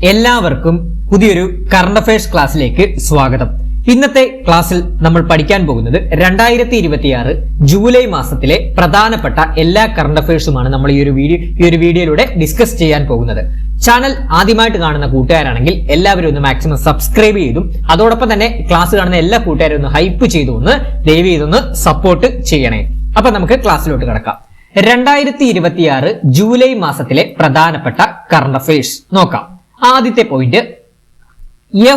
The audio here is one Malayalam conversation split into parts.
എല്ലാവർക്കും പുതിയൊരു കറണ്ട് അഫയേഴ്സ് ക്ലാസ്സിലേക്ക് സ്വാഗതം. ഇന്നത്തെ ക്ലാസ്സിൽ നമ്മൾ പഠിക്കാൻ പോകുന്നത് 2026 ജൂലൈ മാസത്തിലെ പ്രധാനപ്പെട്ട എല്ലാ കറണ്ട് അഫയേഴ്സുമാണ് നമ്മൾ ഈ ഒരു വീഡിയോയിലൂടെ ഡിസ്കസ് ചെയ്യാൻ പോകുന്നത്. ചാനൽ ആദ്യമായിട്ട് കാണുന്ന കൂട്ടുകാരാണെങ്കിൽ എല്ലാവരും ഒന്ന് മാക്സിമം സബ്സ്ക്രൈബ് ചെയ്തും അതോടൊപ്പം തന്നെ ക്ലാസ് കാണുന്ന എല്ലാ കൂട്ടുകാരും ഒന്ന് ഹൈപ്പ് ചെയ്തു ദയവ് ചെയ്തൊന്ന് സപ്പോർട്ട് ചെയ്യണേ. അപ്പൊ നമുക്ക് ക്ലാസ്സിലോട്ട് കിടക്കാം. 2026 ജൂലൈ മാസത്തിലെ പ്രധാനപ്പെട്ട കറണ്ട് അഫയേഴ്സ് നോക്കാം. ആദ്യത്തെ പോയിന്റ്,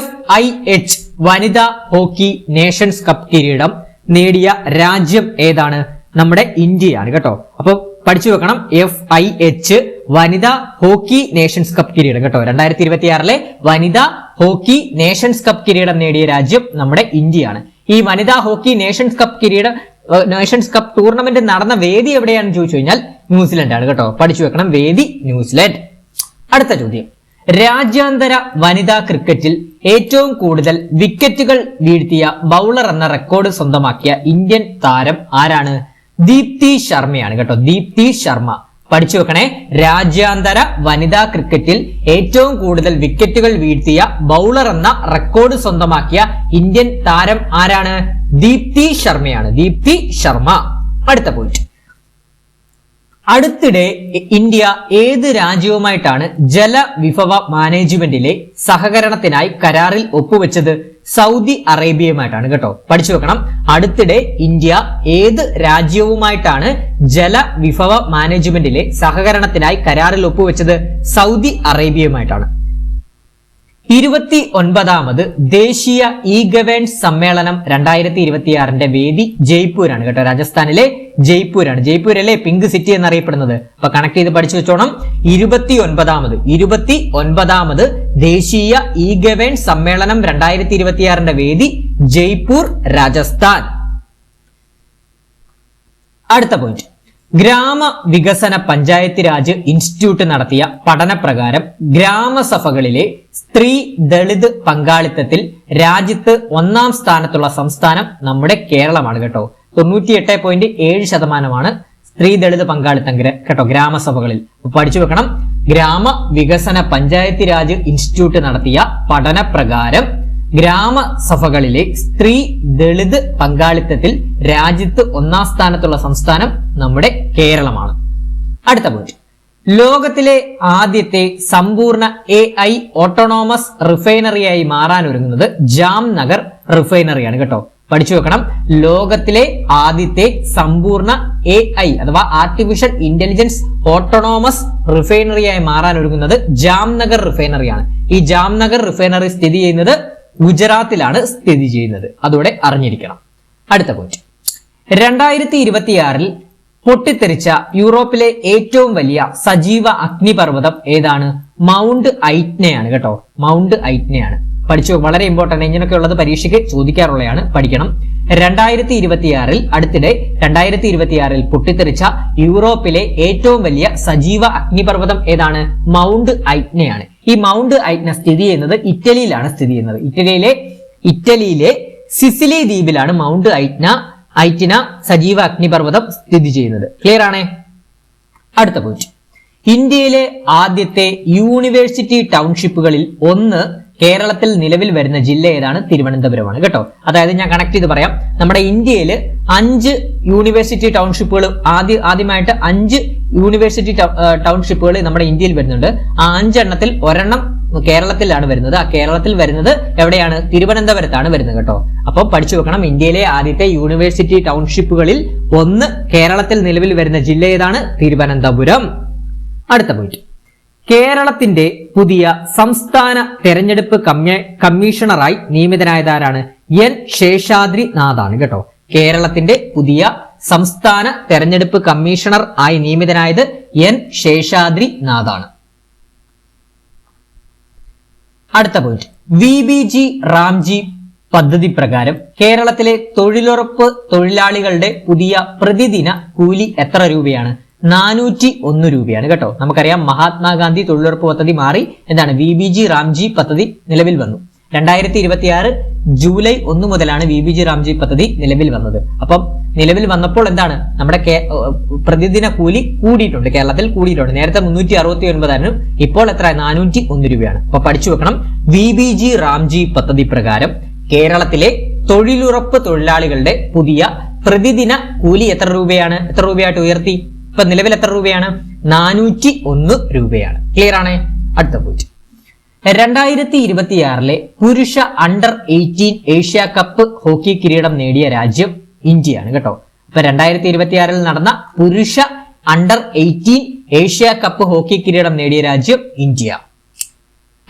FIH വനിതാ ഹോക്കി നേഷൻസ് കപ്പ് കിരീടം നേടിയ രാജ്യം ഏതാണ്? നമ്മുടെ ഇന്ത്യയാണ് കേട്ടോ. അപ്പൊ പഠിച്ചു വെക്കണം, FIH വനിതാ ഹോക്കി നേഷൻസ് കപ്പ് കിരീടം കേട്ടോ. 2026 വനിതാ ഹോക്കി നേഷൻസ് കപ്പ് കിരീടം നേടിയ രാജ്യം നമ്മുടെ ഇന്ത്യയാണ്. ഈ വനിതാ ഹോക്കി നേഷൻസ് കപ്പ് ടൂർണമെന്റ് നടന്ന വേദി എവിടെയാണെന്ന് ചോദിച്ചു കഴിഞ്ഞാൽ ന്യൂസിലൻഡ് ആണ് കേട്ടോ. പഠിച്ചു വെക്കണം, വേദി ന്യൂസിലൻഡ്. അടുത്ത ചോദ്യം, രാജ്യാന്തര വനിതാ ക്രിക്കറ്റിൽ ഏറ്റവും കൂടുതൽ വിക്കറ്റുകൾ വീഴ്ത്തിയ ബൗളർ എന്ന റെക്കോർഡ് സ്വന്തമാക്കിയ ഇന്ത്യൻ താരം ആരാണ്? ദീപ്തി ശർമ്മയാണ് കേട്ടോ. ദീപ്തി ശർമ്മ. പഠിച്ചു വെക്കണേ, രാജ്യാന്തര വനിതാ ക്രിക്കറ്റിൽ ഏറ്റവും കൂടുതൽ വിക്കറ്റുകൾ വീഴ്ത്തിയ ബൗളർ എന്ന റെക്കോർഡ് സ്വന്തമാക്കിയ ഇന്ത്യൻ താരം ആരാണ്? ദീപ്തി ശർമ്മയാണ്. ദീപ്തി ശർമ്മ. അടുത്ത പോയിന്റ്, അടുത്തിടെ ഇന്ത്യ ഏത് രാജ്യവുമായിട്ടാണ് ജലവിഭവ മാനേജ്മെന്റിലെ സഹകരണത്തിനായി കരാറിൽ ഒപ്പുവെച്ചത്? സൗദി അറേബ്യയുമായിട്ടാണ് കേട്ടോ. പഠിച്ചു വെക്കണം, അടുത്തിടെ ഇന്ത്യ ഏത് രാജ്യവുമായിട്ടാണ് ജലവിഭവ മാനേജ്മെന്റിലെ സഹകരണത്തിനായി കരാറിൽ ഒപ്പുവെച്ചത്? സൗദി അറേബ്യയുമായിട്ടാണ്. 29ാമത് ദേശീയ ഗവേൺസ് സമ്മേളനം 2026 വേദി ജയ്പൂരാണ് കേട്ടോ. രാജസ്ഥാനിലെ ജയ്പൂരാണ്. ജയ്പൂർ അല്ലേ പിങ്ക് സിറ്റി എന്നറിയപ്പെടുന്നത്. അപ്പൊ കണക്ട് ചെയ്ത് പഠിച്ചു വെച്ചോണം. 29ാമത് ദേശീയ ഗവേൺസ് സമ്മേളനം 2026 വേദി ജയ്പൂർ, രാജസ്ഥാൻ. അടുത്ത പോയിന്റ്, ഗ്രാമ വികസന പഞ്ചായത്ത് രാജ് ഇൻസ്റ്റിറ്റ്യൂട്ട് നടത്തിയ പഠനപ്രകാരം ഗ്രാമസഭകളിലെ സ്ത്രീ ദളിത് പങ്കാളിത്തത്തിൽ രാജ്യത്ത് 1ാം സ്ഥാനത്തുള്ള സംസ്ഥാനം നമ്മുടെ കേരളമാണ് കേട്ടോ. 98.7% സ്ത്രീ ദളിത് പങ്കാളിത്തം കേട്ടോ ഗ്രാമസഭകളിൽ. പഠിച്ചു വെക്കണം, ഗ്രാമ വികസന പഞ്ചായത്ത് രാജ് ഇൻസ്റ്റിറ്റ്യൂട്ട് നടത്തിയ പഠനപ്രകാരം ഗ്രാമസഭകളിലെ സ്ത്രീ ദളിത് പങ്കാളിത്തത്തിൽ രാജ്യത്ത് 1ാം സ്ഥാനത്തുള്ള സംസ്ഥാനം നമ്മുടെ കേരളമാണ്. അടുത്ത പോയിന്റ്, ലോകത്തിലെ ആദ്യത്തെ സമ്പൂർണ്ണ AI ഓട്ടോണോമസ് റിഫൈനറിയായി മാറാനൊരുങ്ങുന്നത് ജാംനഗർ റിഫൈനറിയാണ് കേട്ടോ. പഠിച്ചു വെക്കണം, ലോകത്തിലെ ആദ്യത്തെ സമ്പൂർണ്ണ AI അഥവാ ആർട്ടിഫിഷ്യൽ ഇന്റലിജൻസ് ഓട്ടോണോമസ് റിഫൈനറിയായി മാറാനൊരുങ്ങുന്നത് ജാംനഗർ റിഫൈനറിയാണ്. ഈ ജാംനഗർ റിഫൈനറി സ്ഥിതി ചെയ്യുന്നത് ഗുജറാത്തിലാണ് സ്ഥിതി ചെയ്യുന്നത്. അതോടെ അറിഞ്ഞിരിക്കണം. അടുത്ത പോയിന്റ്, 2026 പൊട്ടിത്തെറിച്ച യൂറോപ്പിലെ ഏറ്റവും വലിയ സജീവ അഗ്നിപർവ്വതം ഏതാണ്? മൗണ്ട് ഐറ്റ്നയാണ് കേട്ടോ. മൗണ്ട് ഐറ്റ്നയാണ്. പഠിച്ചു, വളരെ ഇമ്പോർട്ടന്റ്. ഇങ്ങനെയൊക്കെ ഉള്ളത് പരീക്ഷയ്ക്ക് ചോദിക്കാറുള്ളതാണ്, പഠിക്കണം. 2026 പൊട്ടിത്തെറിച്ച യൂറോപ്പിലെ ഏറ്റവും വലിയ സജീവ അഗ്നിപർവ്വതം ഏതാണ്? മൗണ്ട് ഐറ്റ്നയാണ്. ഈ മൗണ്ട് ഐറ്റ്ന സ്ഥിതി ചെയ്യുന്നത് ഇറ്റലിയിലാണ് സ്ഥിതി ചെയ്യുന്നത്. ഇറ്റലിയിലെ സിസിലി ദ്വീപിലാണ് മൗണ്ട് ഐറ്റ്ന സജീവ അഗ്നിപർവ്വതം സ്ഥിതി ചെയ്യുന്നത്. ക്ലിയർ ആണേ? അടുത്ത പോയിന്റ്, ഇന്ത്യയിലെ ആദ്യത്തെ യൂണിവേഴ്സിറ്റി ടൗൺഷിപ്പുകളിൽ ഒന്ന് കേരളത്തിൽ നിലവിൽ വരുന്ന ജില്ല ഏതാണ്? തിരുവനന്തപുരമാണ് കേട്ടോ. അതായത് ഞാൻ കണക്ട് ചെയ്ത് പറയാം, നമ്മുടെ ഇന്ത്യയിൽ 5 യൂണിവേഴ്സിറ്റി ടൗൺഷിപ്പുകൾ ആദ്യമായിട്ട് 5 യൂണിവേഴ്സിറ്റി ടൗൺഷിപ്പുകൾ നമ്മുടെ ഇന്ത്യയിൽ വരുന്നുണ്ട്. ആ 5 എണ്ണത്തിൽ ഒരെണ്ണം കേരളത്തിലാണ് വരുന്നത്. ആ കേരളത്തിൽ വരുന്നത് എവിടെയാണ്? തിരുവനന്തപുരത്താണ് വരുന്നത് കേട്ടോ. അപ്പോൾ പഠിച്ചു വെക്കണം, ഇന്ത്യയിലെ ആദ്യത്തെ യൂണിവേഴ്സിറ്റി ടൗൺഷിപ്പുകളിൽ ഒന്ന് കേരളത്തിൽ നിലവിൽ വരുന്ന ജില്ല ഏതാണ്? തിരുവനന്തപുരം. അടുത്ത പോയിന്റ്, കേരളത്തിന്റെ പുതിയ സംസ്ഥാന തെരഞ്ഞെടുപ്പ് കമ്മീഷണറായി നിയമിതനായതാരാണ്? N ശേഷാദ്രി നാഥാണ് കേട്ടോ. കേരളത്തിന്റെ പുതിയ സംസ്ഥാന തെരഞ്ഞെടുപ്പ് കമ്മീഷണർ ആയി നിയമിതനായത് N ശേഷാദ്രി നാഥാണ്. അടുത്ത പോയിന്റ്, VBG റാംജി പദ്ധതി പ്രകാരം കേരളത്തിലെ തൊഴിലുറപ്പ് തൊഴിലാളികളുടെ പുതിയ പ്രതിദിന കൂലി എത്ര രൂപയാണ്? 401 രൂപയാണ് കേട്ടോ. നമുക്കറിയാം, മഹാത്മാഗാന്ധി തൊഴിലുറപ്പ് പദ്ധതി മാറി എന്താണ് VBG റാംജി പദ്ധതി നിലവിൽ വന്നു. 2026 ജൂലൈ 1 മുതലാണ് VBG റാംജി പദ്ധതി നിലവിൽ വന്നത്. അപ്പം നിലവിൽ വന്നപ്പോൾ എന്താണ് നമ്മുടെ പ്രതിദിന കൂലി കൂടിയിട്ടുണ്ട്, കേരളത്തിൽ കൂടിയിട്ടുണ്ട്. നേരത്തെ 369 ഇപ്പോൾ എത്ര 401 രൂപയാണ്. അപ്പൊ പഠിച്ചു വെക്കണം, VBG റാംജി പദ്ധതി പ്രകാരം കേരളത്തിലെ തൊഴിലുറപ്പ് തൊഴിലാളികളുടെ പുതിയ പ്രതിദിന കൂലി എത്ര രൂപയായിട്ട് ഉയർത്തി? ഇപ്പൊ നിലവിൽ എത്ര രൂപയാണ്? 401 രൂപയാണ്. ക്ലിയർ ആണ്? അടുത്ത പോയിന്റ്, 2026 പുരുഷ അണ്ടർ 18 ഏഷ്യ കപ്പ് ഹോക്കി കിരീടം നേടിയ രാജ്യം ഇന്ത്യയാണ് കേട്ടോ. അപ്പൊ 2026 നടന്ന പുരുഷ അണ്ടർ 18 ഏഷ്യ കപ്പ് ഹോക്കി കിരീടം നേടിയ രാജ്യം ഇന്ത്യ.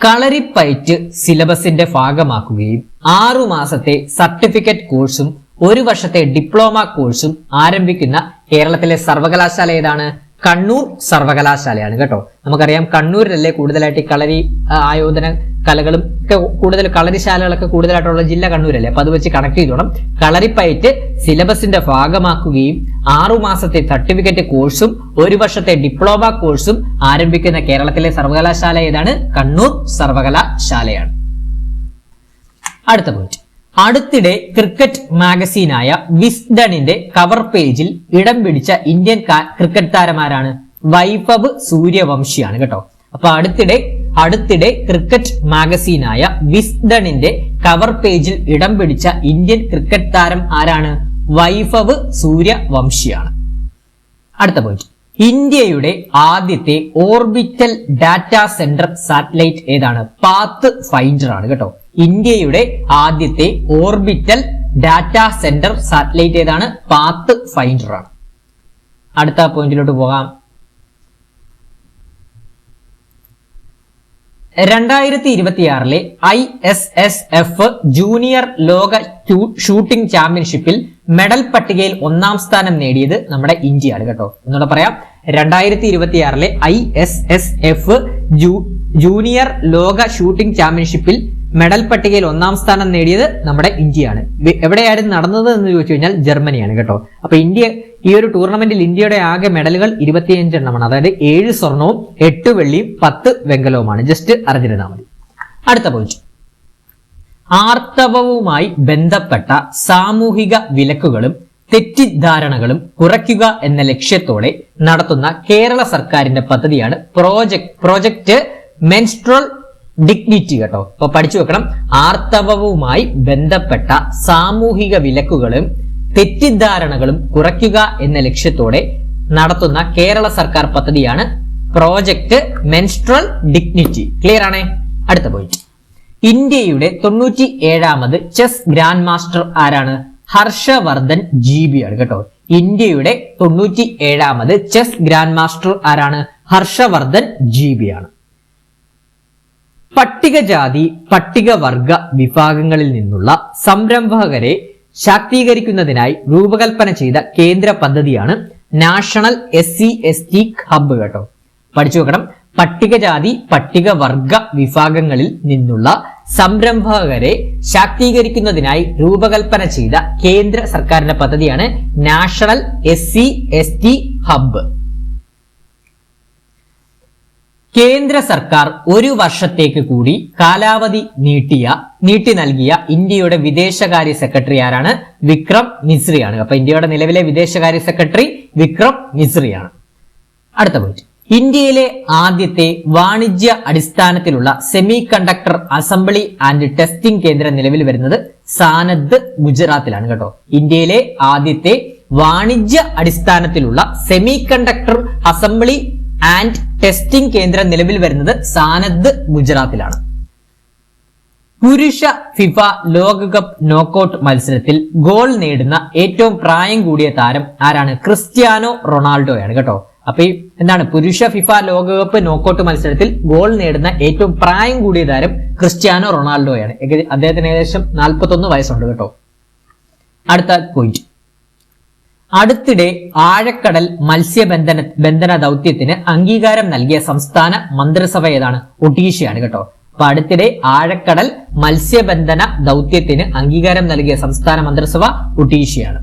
കളരിപ്പയറ്റ് സിലബസിന്റെ ഭാഗമാക്കുകയും 6 മാസത്തെ സർട്ടിഫിക്കറ്റ് കോഴ്സും 1 വർഷത്തെ ഡിപ്ലോമ കോഴ്സും ആരംഭിക്കുന്ന കേരളത്തിലെ സർവകലാശാല ഏതാണ്? കണ്ണൂർ സർവകലാശാലയാണ് കേട്ടോ. നമുക്കറിയാം കണ്ണൂരിലല്ലേ കൂടുതലായിട്ട് കളരി ആയോധന കലകളും കൂടുതൽ കളരിശാലകളൊക്കെ കൂടുതലായിട്ടുള്ള ജില്ല കണ്ണൂരല്ലേ. അപ്പൊ അത് വെച്ച് കണക്ട് ചെയ്തോണം. കളരിപ്പയറ്റ് സിലബസിന്റെ ഭാഗമാക്കുകയും 6 മാസത്തെ സർട്ടിഫിക്കറ്റ് കോഴ്സും 1 വർഷത്തെ ഡിപ്ലോമ കോഴ്സും ആരംഭിക്കുന്ന കേരളത്തിലെ സർവകലാശാല ഏതാണ്? കണ്ണൂർ സർവകലാശാലയാണ്. അടുത്ത പോയിന്റ്, അടുത്തിടെ ക്രിക്കറ്റ് മാഗസീനായ വിസ്ഡണിന്റെ കവർ പേജിൽ ഇടം പിടിച്ച ഇന്ത്യൻ ക്രിക്കറ്റ് താരമാരാണ്? വൈഭവ് സൂര്യവംശിയാണ് കേട്ടോ. അപ്പൊ അടുത്തിടെ ക്രിക്കറ്റ് മാഗസീനായ വിസ്ഡണിന്റെ കവർ പേജിൽ ഇടം പിടിച്ച ഇന്ത്യൻ ക്രിക്കറ്റ് താരം ആരാണ്? വൈഭവ് സൂര്യവംശിയാണ്. അടുത്ത പോയിന്റ്, ഇന്ത്യയുടെ ആദ്യത്തെ ഓർബിറ്റൽ ഡാറ്റാ സെന്റർ സാറ്റലൈറ്റ് ഏതാണ്? പാത്ത് ഫൈൻഡർ ആണ് കേട്ടോ. ഇന്ത്യയുടെ ആദ്യത്തെ ഓർബിറ്റൽ ഡാറ്റാ സെന്റർ സാറ്റലൈറ്റ് ഏതാണ്? പാത്ത് ഫൈൻഡർ ആണ്. അടുത്ത പോയിന്റിലോട്ട് പോകാം. 2026 ISSF ജൂനിയർ ലോക ഷൂട്ടിംഗ് ചാമ്പ്യൻഷിപ്പിൽ മെഡൽ പട്ടികയിൽ 1ാം സ്ഥാനം നേടിയത് നമ്മുടെ ഇന്ത്യയാണ് കേട്ടോ. ഒന്നുകൂടെ പറയാം, 2026 ISSF ജൂനിയർ ലോക ഷൂട്ടിംഗ് ചാമ്പ്യൻഷിപ്പിൽ മെഡൽ പട്ടികയിൽ 1ാം സ്ഥാനം നേടിയത് നമ്മുടെ ഇന്ത്യയാണ്. എവിടെയായിരുന്നു നടന്നത് എന്ന് ചോദിച്ചു കഴിഞ്ഞാൽ ജർമ്മനിയാണ് കേട്ടോ. അപ്പൊ ഇന്ത്യ ഈ ഒരു ടൂർണമെന്റിൽ ഇന്ത്യയുടെ ആകെ മെഡലുകൾ 25 എണ്ണമാണ്. അതായത് 7 സ്വർണവും 8 വെള്ളിയും 10 വെങ്കലവുമാണ്. ജസ്റ്റ് അറിഞ്ഞിരുന്നാൽ മതി. അടുത്ത പോയിന്റ്, ആർത്തവവുമായി ബന്ധപ്പെട്ട സാമൂഹിക വിലക്കുകളും തെറ്റിദ്ധാരണകളും കുറയ്ക്കുക എന്ന ലക്ഷ്യത്തോടെ നടത്തുന്ന കേരള സർക്കാരിന്റെ പദ്ധതിയാണ് പ്രോജക്റ്റ് മെൻസ്ട്രൽ ഡിഗ്നിറ്റി കേട്ടോ. അപ്പൊ പഠിച്ചു വെക്കണം, ആർത്തവവുമായി ബന്ധപ്പെട്ട സാമൂഹിക വിലക്കുകളും തെറ്റിദ്ധാരണകളും കുറയ്ക്കുക എന്ന ലക്ഷ്യത്തോടെ നടത്തുന്ന കേരള സർക്കാർ പദ്ധതിയാണ് പ്രോജക്റ്റ് മെൻസ്ട്രൽ ഡിഗ്നിറ്റി. ക്ലിയർ ആണേ? അടുത്ത പോയിന്റ്, ഇന്ത്യയുടെ 97ാമത് ചെസ് ഗ്രാൻഡ് മാസ്റ്റർ ആരാണ്? ഹർഷവർദ്ധൻ GB ആണ് കേട്ടോ. ഇന്ത്യയുടെ 97ാമത് ചെസ് ഗ്രാൻഡ് മാസ്റ്റർ ആരാണ്? ഹർഷവർദ്ധൻ GB ആണ്. പട്ടികജാതി പട്ടികവർഗ വിഭാഗങ്ങളിൽ നിന്നുള്ള സംരംഭകരെ ശാക്തീകരിക്കുന്നതിനായി രൂപകൽപ്പന ചെയ്ത കേന്ദ്ര പദ്ധതിയാണ് നാഷണൽ SC/ST ഹബ്ബ് കേട്ടോ. പഠിച്ചു വെക്കണം, പട്ടികജാതി പട്ടികവർഗ വിഭാഗങ്ങളിൽ നിന്നുള്ള സംരംഭകരെ ശാക്തീകരിക്കുന്നതിനായി രൂപകൽപ്പന ചെയ്ത കേന്ദ്ര സർക്കാരിന്റെ പദ്ധതിയാണ് നാഷണൽ SC/ST ഹബ്ബ്. കേന്ദ്ര സർക്കാർ 1 വർഷത്തേക്ക് കൂടി കാലാവധി നീട്ടി നൽകിയ ഇന്ത്യയുടെ വിദേശകാര്യ സെക്രട്ടറി ആരാണ്? വിക്രം മിശ്രിയാണ്. അപ്പൊ ഇന്ത്യയുടെ നിലവിലെ വിദേശകാര്യ സെക്രട്ടറി വിക്രം മിശ്രിയാണ്. അടുത്ത പോയിന്റ്, ഇന്ത്യയിലെ ആദ്യത്തെ വാണിജ്യ അടിസ്ഥാനത്തിലുള്ള semi conductor assembly and testing കേന്ദ്രം നിലവിൽ വരുന്നത് സാനദ് ഗുജറാത്തിലാണ് കേട്ടോ. ഇന്ത്യയിലെ ആദ്യത്തെ വാണിജ്യ അടിസ്ഥാനത്തിലുള്ള semi conductor assembly and testing കേന്ദ്രം നിലവിൽ വരുന്നത് സാനദ് ഗുജറാത്തിലാണ്. പുരുഷ ഫിഫ ലോകകപ്പ് നോക്കൌട്ട് മത്സരത്തിൽ ഗോൾ നേടുന്ന ഏറ്റവും പ്രായം കൂടിയ താരം ആരാണ്? ക്രിസ്ത്യാനോ റൊണാൾഡോയാണ് കേട്ടോ. അപ്പൊ ഈ എന്താണ്, പുരുഷ ഫിഫ ലോകകപ്പ് നോക്കൌട്ട് മത്സരത്തിൽ ഗോൾ നേടുന്ന ഏറ്റവും പ്രായം കൂടിയ താരം ക്രിസ്ത്യാനോ റൊണാൾഡോയാണ്. അദ്ദേഹത്തിന് ഏകദേശം 41 വയസ്സുണ്ട് കേട്ടോ. അടുത്ത പോയിന്റ്, അടുത്തിടെ ആഴക്കടൽ മത്സ്യബന്ധന ദൗത്യത്തിന് അംഗീകാരം നൽകിയ സംസ്ഥാന മന്ത്രിസഭ ഏതാണ്? ഒഡീഷയാണ് കേട്ടോ. അപ്പൊ അടുത്തിടെ ആഴക്കടൽ മത്സ്യബന്ധന ദൗത്യത്തിന് അംഗീകാരം നൽകിയ സംസ്ഥാന മന്ത്രിസഭ ഒഡീഷയാണ്.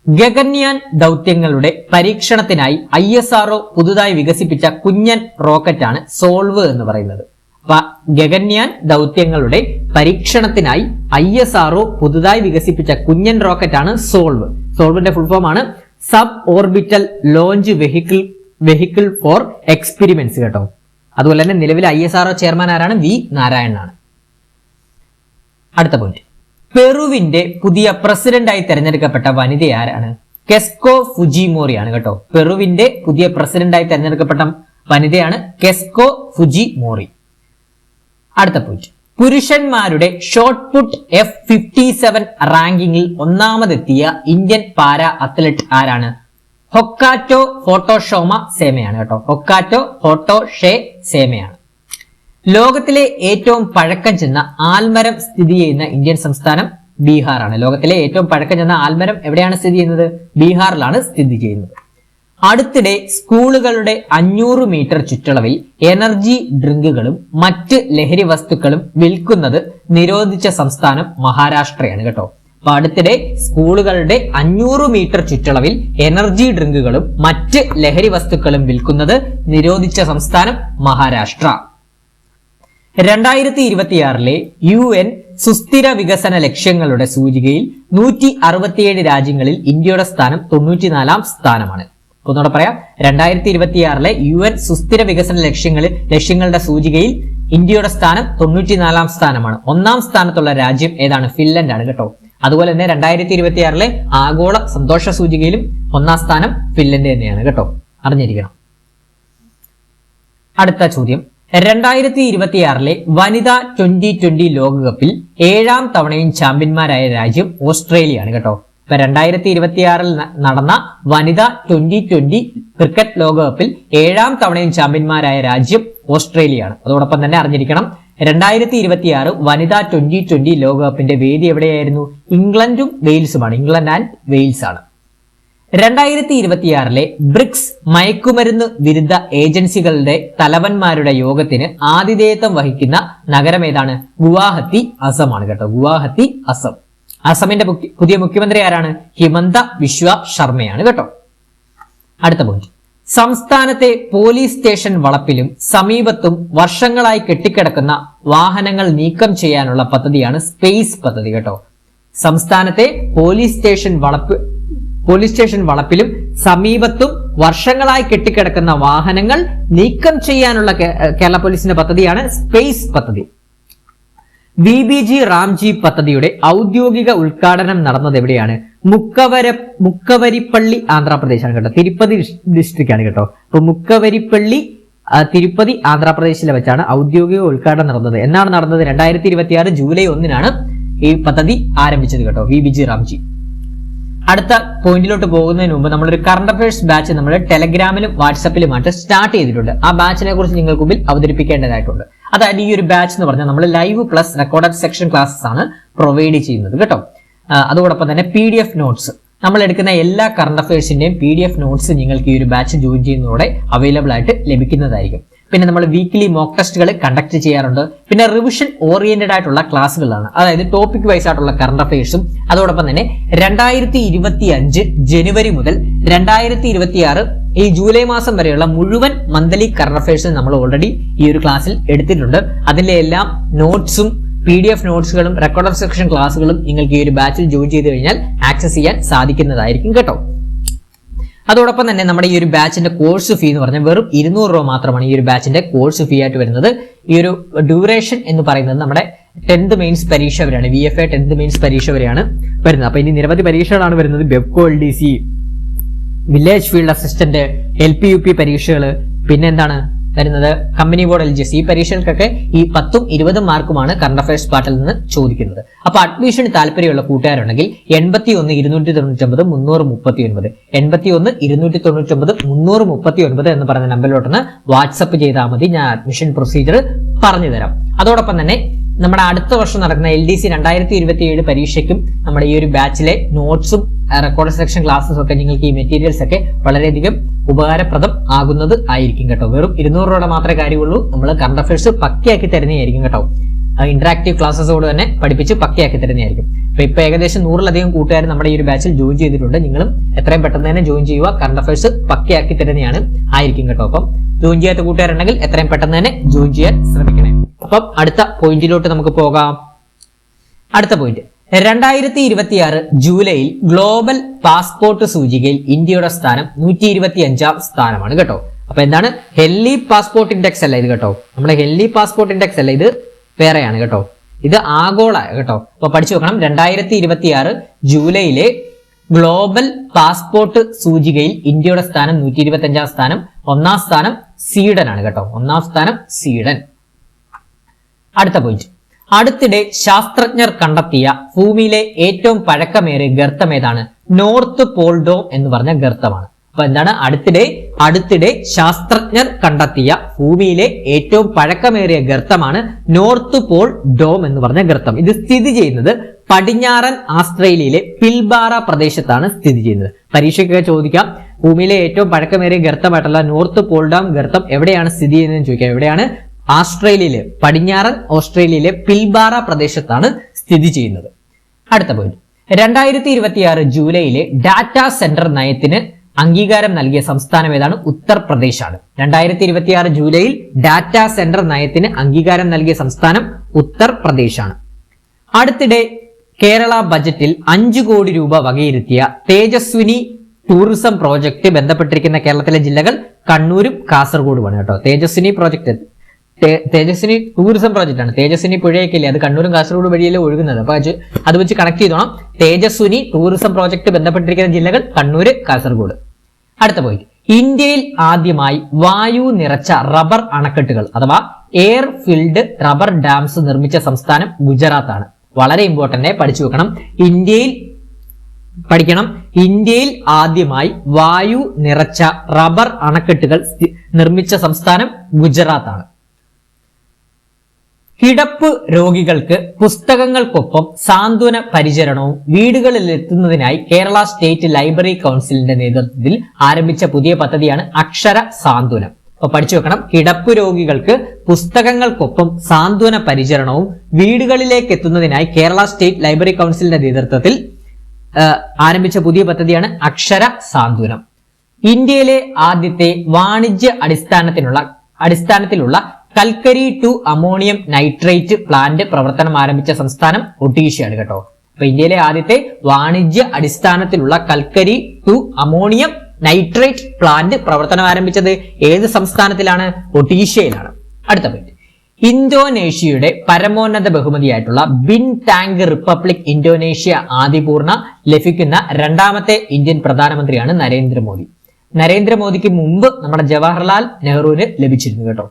ഗഗൻയാൻ ദൗത്യങ്ങളുടെ പരീക്ഷണത്തിനായി ISRO പുതുതായി വികസിപ്പിച്ച കുഞ്ഞൻ റോക്കറ്റാണ് സോൾവ് എന്ന് പറയുന്നത്. ഗഗൻയാൻ ദൗത്യങ്ങളുടെ പരീക്ഷണത്തിനായി ISRO പുതുതായി വികസിപ്പിച്ച കുഞ്ഞൻ റോക്കറ്റാണ് സോൾവ്. സോൾവിന്റെ ഫുൾ ഫോം ആണ് sub orbital launch vehicle for experiments കേട്ടോ. അതുപോലെ തന്നെ നിലവിലെ ISRO ചെയർമാൻ ആരാണ്? വി നാരായണനാണ്. അടുത്ത പോയിന്റ്, പെറുവിന്റെ പുതിയ പ്രസിഡന്റായി തെരഞ്ഞെടുക്കപ്പെട്ട വനിത ആരാണ്? കെസ്കോ ഫുജിമോറിയാണ് കേട്ടോ. പെറുവിന്റെ പുതിയ പ്രസിഡന്റായി തെരഞ്ഞെടുക്കപ്പെട്ട വനിതയാണ് കെസ്കോ ഫുജിമോറി. അടുത്ത പോയിന്റ്, പുരുഷന്മാരുടെ ഷോട്ട് പുട്ട് F57 റാങ്കിങ്ങിൽ ഒന്നാമതെത്തിയ ഇന്ത്യൻ പാരാ അത്ലറ്റ് ആരാണ്? ഹൊക്കാറ്റോ ഫോട്ടോഷോമ സേമയാണ് കേട്ടോ. ഹൊക്കാറ്റോ ഫോട്ടോഷേ സേമയാണ്. ലോകത്തിലെ ഏറ്റവും പഴക്കം ചെന്ന ആൽമരം സ്ഥിതി ചെയ്യുന്ന ഇന്ത്യൻ സംസ്ഥാനം ബീഹാറാണ്. ലോകത്തിലെ ഏറ്റവും പഴക്കം ചെന്ന ആൽമരം എവിടെയാണ് സ്ഥിതി ചെയ്യുന്നത്? ബീഹാറിലാണ് സ്ഥിതി ചെയ്യുന്നത്. അടുത്തിടെ സ്കൂളുകളുടെ 500 മീറ്റർ ചുറ്റളവിൽ എനർജി ഡ്രിങ്കുകളും മറ്റ് ലഹരി വസ്തുക്കളും വിൽക്കുന്നത് നിരോധിച്ച സംസ്ഥാനം മഹാരാഷ്ട്രയാണ് കേട്ടോ. അപ്പൊ അടുത്തിടെ സ്കൂളുകളുടെ 500 മീറ്റർ ചുറ്റളവിൽ എനർജി ഡ്രിങ്കുകളും മറ്റ് ലഹരി വസ്തുക്കളും വിൽക്കുന്നത് നിരോധിച്ച സംസ്ഥാനം മഹാരാഷ്ട്ര. 2026 UN സുസ്ഥിര വികസന ലക്ഷ്യങ്ങളുടെ സൂചികയിൽ 167 രാജ്യങ്ങളിൽ ഇന്ത്യയുടെ സ്ഥാനം 94-ാം സ്ഥാനമാണ്. ഒന്നുകൂടെ പറയാം, 2026 UN സുസ്ഥിര വികസന ലക്ഷ്യങ്ങളുടെ സൂചികയിൽ ഇന്ത്യയുടെ സ്ഥാനം 94-ാം സ്ഥാനമാണ്. 1-ാം സ്ഥാനത്തുള്ള രാജ്യം ഏതാണ്? ഫിൻലൻഡ് ആണ് കേട്ടോ. അതുപോലെ തന്നെ 2026 ആഗോള സന്തോഷ സൂചികയിലും 1-ാം സ്ഥാനം ഫിൻലൻഡ് തന്നെയാണ് കേട്ടോ, അറിഞ്ഞിരിക്കണം. അടുത്ത ചോദ്യം, 2026 വനിതാ 2020 ലോകകപ്പിൽ 7-ാം തവണയും ചാമ്പ്യന്മാരായ രാജ്യം ഓസ്ട്രേലിയയാണ് കേട്ടോ. ഇപ്പൊ 2026 നടന്ന വനിതാ 2020 ക്രിക്കറ്റ് ലോകകപ്പിൽ 7-ാം തവണയും ചാമ്പ്യന്മാരായ രാജ്യം ഓസ്ട്രേലിയയാണ്. അതോടൊപ്പം തന്നെ അറിഞ്ഞിരിക്കണം, 2026 വനിതാ 2020 ലോകകപ്പിന്റെ വേദി എവിടെയായിരുന്നു? ഇംഗ്ലണ്ടും വെയിൽസുമാണ്. ഇംഗ്ലണ്ട് ആൻഡ് വെയിൽസ് ആണ്. 2026 ബ്രിക്സ് മയക്കുമരുന്ന് വിരുദ്ധ ഏജൻസികളുടെ തലവന്മാരുടെ യോഗത്തിന് ആതിഥേയത്വം വഹിക്കുന്ന നഗരം ഏതാണ്? ഗുവാഹത്തി, അസമാണ് കേട്ടോ. ഗുവാഹത്തി, അസം. അസമിന്റെ പുതിയ മുഖ്യമന്ത്രി ആരാണ്? ഹിമന്ത ബിശ്വ ശർമ്മയാണ് കേട്ടോ. അടുത്ത പോയിന്റ്, സംസ്ഥാനത്തെ പോലീസ് സ്റ്റേഷൻ വളപ്പിലും സമീപത്തും വർഷങ്ങളായി കെട്ടിക്കിടക്കുന്ന വാഹനങ്ങൾ നീക്കം ചെയ്യാനുള്ള പദ്ധതിയാണ് സ്പേസ് പദ്ധതി കേട്ടോ. സംസ്ഥാനത്തെ പോലീസ് സ്റ്റേഷൻ വളപ്പിലും സമീപത്തും വർഷങ്ങളായി കെട്ടിക്കിടക്കുന്ന വാഹനങ്ങൾ നീക്കം ചെയ്യാനുള്ള കേരള പോലീസിന്റെ പദ്ധതിയാണ് സ്പേസ് പദ്ധതി. VBG റാംജി പദ്ധതിയുടെ ഔദ്യോഗിക ഉദ്ഘാടനം നടന്നത് എവിടെയാണ്? മുക്കവരിപ്പള്ളി, ആന്ധ്രാപ്രദേശാണ് കേട്ടോ. തിരുപ്പതി ഡിസ്ട്രിക്റ്റ് ആണ് കേട്ടോ. അപ്പൊ മുക്കവരിപ്പള്ളി, തിരുപ്പതി, ആന്ധ്രാപ്രദേശിലെ വെച്ചാണ് ഔദ്യോഗിക ഉദ്ഘാടനം നടന്നത്. എന്നാണ് നടന്നത്? 2026 ജൂലൈ 1-നാണ് ഈ പദ്ധതി ആരംഭിച്ചത് കേട്ടോ, VBG റാംജി. അടുത്ത പോയിന്റിലോട്ട് പോകുന്നതിന് മുമ്പ് നമ്മളൊരു കറണ്ട് അഫയേഴ്സ് ബാച്ച് നമ്മൾ ടെലഗ്രാമിലും വാട്സപ്പിലുമായിട്ട് സ്റ്റാർട്ട് ചെയ്തിട്ടുണ്ട്. ആ ബാച്ചിനെ കുറിച്ച് നിങ്ങൾക്ക് മുമ്പിൽ അവതരിപ്പിക്കേണ്ടതായിട്ടുണ്ട്. അതായത് ഈ ഒരു ബാച്ച് എന്ന് പറഞ്ഞാൽ നമ്മൾ live plus recorded section classes ആണ് പ്രൊവൈഡ് ചെയ്യുന്നത് കേട്ടോ. അതോടൊപ്പം തന്നെ PDF നോട്ട്സ്, നമ്മൾ എടുക്കുന്ന എല്ലാ കറണ്ട് അഫയേഴ്സിന്റെയും PDF നോട്ട്സ് നിങ്ങൾക്ക് ഈ ഒരു ബാച്ച് ജോയിൻ ചെയ്യുന്നതോടെ അവൈലബിൾ ആയിട്ട് ലഭിക്കുന്നതായിരിക്കും. പിന്നെ നമ്മൾ വീക്കിലി മോക്ക് ടെസ്റ്റുകൾ കണ്ടക്ട് ചെയ്യാറുണ്ട്. പിന്നെ റിവിഷൻ ഓറിയന്റഡ് ആയിട്ടുള്ള ക്ലാസ്സുകളാണ്, അതായത് ടോപ്പിക് വൈസ് ആയിട്ടുള്ള കറണ്ട് അഫയേഴ്സും. അതോടൊപ്പം തന്നെ 2025 ജനുവരി മുതൽ 2026 ഈ ജൂലൈ മാസം വരെയുള്ള മുഴുവൻ മന്ത്ലി കറണ്ട് അഫയേഴ്സ് നമ്മൾ ഓൾറെഡി ഈ ഒരു ക്ലാസ്സിൽ എടുത്തിട്ടുണ്ട്. അതിലെ എല്ലാം നോട്ട്സും PDF നോട്ട്സുകളും റെക്കോർഡഡ് സെക്ഷൻ ക്ലാസ്സുകളും നിങ്ങൾക്ക് ഈ ഒരു ബാച്ചിൽ ജോയിൻ ചെയ്ത് കഴിഞ്ഞാൽ ആക്സസ് ചെയ്യാൻ സാധിക്കുന്നതായിരിക്കും കേട്ടോ. അതോടൊപ്പം തന്നെ നമ്മുടെ ഈ ഒരു ബാച്ചിന്റെ കോഴ്സ് ഫീ എന്ന് പറഞ്ഞാൽ വെറും 200 രൂപ മാത്രമാണ് ഈ ഒരു ബാച്ചിന്റെ കോഴ്സ് ഫീ ആയിട്ട് വരുന്നത്. ഈ ഒരു ഡ്യൂറേഷൻ എന്ന് പറയുന്നത് നമ്മുടെ 10th മെയിൻസ് പരീക്ഷ വരെയാണ്, VFA 10th മെയിൻസ് പരീക്ഷ വരെയാണ് വരുന്നത്. അപ്പൊ ഇനി നിരവധി പരീക്ഷകളാണ് വരുന്നത്. Bevco LDC, village field assistant, LP-UP പരീക്ഷകൾ, പിന്നെ എന്താണ് വരുന്നത്, കമ്പനി ബോർഡ് LGS. ഈ പരീക്ഷകൾക്കൊക്കെ ഈ 10ഉം 20ഉം മാർക്കുമാണ് കറണ്ട് അഫയേഴ്സ് പാർട്ടിൽ നിന്ന് ചോദിക്കുന്നത്. അപ്പൊ അഡ്മിഷന് താല്പര്യമുള്ള കൂട്ടുകാരുണ്ടെങ്കിൽ 81 299 339 81 299 339 എന്ന് പറയുന്ന നമ്പറിലോട്ടൊന്ന് വാട്സപ്പ് ചെയ്താൽ മതി. ഞാൻ അഡ്മിഷൻ പ്രൊസീജിയർ പറഞ്ഞു തരാം. അതോടൊപ്പം തന്നെ നമ്മുടെ അടുത്ത വർഷം നടക്കുന്ന LDC 2027 പരീക്ഷയ്ക്കും നമ്മുടെ ഈ ഒരു ബാച്ചിലെ നോട്ട്സും റെക്കോർഡ് സെക്ഷൻ ക്ലാസ്സസ് ഒക്കെ നിങ്ങൾക്ക് ഈ മെറ്റീരിയൽസ് ഒക്കെ വളരെയധികം ഉപകാരപ്രദം ആകുന്നത് ആയിരിക്കും കേട്ടോ. വെറും 200 രൂപ മാത്രമേ കാര്യമുള്ളൂ. നമ്മൾ കറണ്ട് അഫയേഴ്സ് പക്കയാക്കി തരുന്നതായിരിക്കും കേട്ടോ. ഇന്ററാക്റ്റീവ് ക്ലാസ്സസോട് തന്നെ പഠിപ്പിച്ച് പക്കയാക്കി തരുന്നതായിരിക്കും. ഇപ്പൊ ഏകദേശം 100-ലധികം കൂട്ടുകാർ നമ്മുടെ ഈ ഒരു ബാച്ചിൽ ജോയിൻ ചെയ്തിട്ടുണ്ട്. നിങ്ങളും എത്രയും പെട്ടെന്ന് തന്നെ ജോയിൻ ചെയ്യുക. കറണ്ട് അഫയേഴ്സ് പക്കയാക്കി തരുന്നതാണ് ആയിരിക്കും കേട്ടോ. അപ്പം ജോയിൻ ചെയ്യാത്ത കൂട്ടുകാരുണ്ടെങ്കിൽ എത്രയും പെട്ടെന്ന് തന്നെ ജോയിൻ ചെയ്യാൻ ശ്രമിക്കണേ. അപ്പം അടുത്ത പോയിന്റിലോട്ട് നമുക്ക് പോകാം. അടുത്ത പോയിന്റ്, 2026 ജൂലൈയിൽ ഗ്ലോബൽ പാസ്പോർട്ട് സൂചികയിൽ ഇന്ത്യയുടെ സ്ഥാനം 125ാം സ്ഥാനമാണ് കേട്ടോ. അപ്പൊ എന്താണ്? ഹെൻലി പാസ്പോർട്ട് ഇൻഡെക്സ് അല്ല ഇത് കേട്ടോ. നമ്മുടെ ഹെൻലി പാസ്പോർട്ട് ഇൻഡെക്സ് അല്ല, ഇത് വേറെയാണ് കേട്ടോ. ഇത് ആഗോള കേട്ടോ. അപ്പൊ പഠിച്ചു വെക്കണം. 2026 ജൂലൈയിലെ ഗ്ലോബൽ പാസ്പോർട്ട് സൂചികയിൽ ഇന്ത്യയുടെ സ്ഥാനം 125ാം സ്ഥാനം. 1ാം സ്ഥാനം സ്വീഡൻ ആണ് കേട്ടോ. 1ാം സ്ഥാനം സ്വീഡൻ. അടുത്ത പോയിന്റ്, അടുത്തിടെ ശാസ്ത്രജ്ഞർ കണ്ടെത്തിയ ഭൂമിയിലെ ഏറ്റവും പഴക്കമേറിയ ഗർത്തം ഏതാണ്? നോർത്ത് പോൾ ഡോം എന്ന് പറഞ്ഞ ഗർത്തമാണ്. അപ്പൊ എന്താണ്? അടുത്തിടെ ശാസ്ത്രജ്ഞർ കണ്ടെത്തിയ ഭൂമിയിലെ ഏറ്റവും പഴക്കമേറിയ ഗർത്തമാണ് നോർത്ത് പോൾ ഡോം എന്ന് പറഞ്ഞ ഗർത്തം. ഇത് സ്ഥിതി ചെയ്യുന്നത് പടിഞ്ഞാറൻ ആസ്ട്രേലിയയിലെ പിൽബാറ പ്രദേശത്താണ് സ്ഥിതി ചെയ്യുന്നത്. പരീക്ഷയ്ക്കൊക്കെ ചോദിക്കാം, ഭൂമിയിലെ ഏറ്റവും പഴക്കമേറിയ ഗർത്തമായിട്ടുള്ള നോർത്ത് പോൾ ഡോം ഗർത്തം എവിടെയാണ് സ്ഥിതി ചെയ്യുന്നതെന്ന് ചോദിക്കാം. എവിടെയാണ്? ആസ്ട്രേലിയയിലെ, പടിഞ്ഞാറൻ ഓസ്ട്രേലിയയിലെ പിൽബാറ പ്രദേശത്താണ് സ്ഥിതി ചെയ്യുന്നത്. അടുത്ത പോയിന്റ്, 2026 ജൂലൈയിലെ ഡാറ്റാ സെന്റർ നയത്തിന് അംഗീകാരം നൽകിയ സംസ്ഥാനം ഏതാണ്? ഉത്തർപ്രദേശാണ്. 2026 ജൂലൈയിൽ ഡാറ്റാ സെന്റർ നയത്തിന് അംഗീകാരം നൽകിയ സംസ്ഥാനം ഉത്തർപ്രദേശാണ്. അടുത്തിടെ കേരള ബജറ്റിൽ 5 കോടി രൂപ വകയിരുത്തിയ തേജസ്വിനി ടൂറിസം പ്രോജക്ട് ബന്ധപ്പെട്ടിരിക്കുന്ന കേരളത്തിലെ ജില്ലകൾ കണ്ണൂരും കാസർഗോഡുമാണ് കേട്ടോ. തേജസ്വിനി ടൂറിസം പ്രോജക്റ്റ് ആണ്. തേജസ്വിനി പുഴയൊക്കെയില്ലേ, അത് കണ്ണൂരും കാസർഗോഡ് വഴിയല്ലേ ഒഴുകുന്നത്. അപ്പൊ അത് വെച്ച് കണക്ട് ചെയ്തോണം. തേജസ്വിനി ടൂറിസം പ്രോജക്ട് ബന്ധപ്പെട്ടിരിക്കുന്ന ജില്ലകൾ കണ്ണൂര്, കാസർഗോഡ്. അടുത്ത പോയിന്റ്, ഇന്ത്യയിൽ ആദ്യമായി വായു നിറച്ച റബ്ബർ അണക്കെട്ടുകൾ അഥവാ എയർ ഫിൽഡ് റബ്ബർ ഡാംസ് നിർമ്മിച്ച സംസ്ഥാനം ഗുജറാത്താണ്. വളരെ ഇമ്പോർട്ടന്റ്, പഠിച്ചു വെക്കണം. ഇന്ത്യയിൽ ആദ്യമായി വായു നിറച്ച റബ്ബർ അണക്കെട്ടുകൾ നിർമ്മിച്ച സംസ്ഥാനം ഗുജറാത്താണ്. കിടപ്പ് രോഗികൾക്ക് പുസ്തകങ്ങൾക്കൊപ്പം സാന്ത്വന പരിചരണവും വീടുകളിൽ എത്തുന്നതിനായി കേരള സ്റ്റേറ്റ് ലൈബ്രറി കൗൺസിലിന്റെ നേതൃത്വത്തിൽ ആരംഭിച്ച പുതിയ പദ്ധതിയാണ് അക്ഷര സാന്ത്വനം. അപ്പൊ പഠിച്ചു വെക്കണം. കിടപ്പ് രോഗികൾക്ക് പുസ്തകങ്ങൾക്കൊപ്പം സാന്ത്വന പരിചരണവും വീടുകളിലേക്ക് എത്തുന്നതിനായി കേരള സ്റ്റേറ്റ് ലൈബ്രറി കൗൺസിലിന്റെ നേതൃത്വത്തിൽ ആരംഭിച്ച പുതിയ പദ്ധതിയാണ് അക്ഷര സാന്ത്വനം. ഇന്ത്യയിലെ ആദ്യത്തെ വാണിജ്യ അടിസ്ഥാനത്തിലുള്ള കൽക്കരി ടു അമോണിയം നൈട്രേറ്റ് പ്ലാന്റ് പ്രവർത്തനം ആരംഭിച്ച സംസ്ഥാനം ഒഡീഷയാണ് കേട്ടോ. അപ്പൊ ഇന്ത്യയിലെ ആദ്യത്തെ വാണിജ്യ അടിസ്ഥാനത്തിലുള്ള കൽക്കരി ടു അമോണിയം നൈട്രേറ്റ് പ്ലാന്റ് പ്രവർത്തനം ആരംഭിച്ചത് ഏത് സംസ്ഥാനത്തിലാണ്? ഒഡീഷയിലാണ്. അടുത്ത പോയിന്റ്, ഇന്തോനേഷ്യയുടെ പരമോന്നത ബഹുമതിയായിട്ടുള്ള ബിൻ ടാങ്ക് റിപ്പബ്ലിക് ഇന്തോനേഷ്യ ആദിപൂർണ ലഭിക്കുന്ന 2ാമത്തെ ഇന്ത്യൻ പ്രധാനമന്ത്രിയാണ് നരേന്ദ്രമോദി. നരേന്ദ്രമോദിക്ക് മുമ്പ് നമ്മുടെ ജവഹർലാൽ നെഹ്റുവിന് ലഭിച്ചിരുന്നു കേട്ടോ.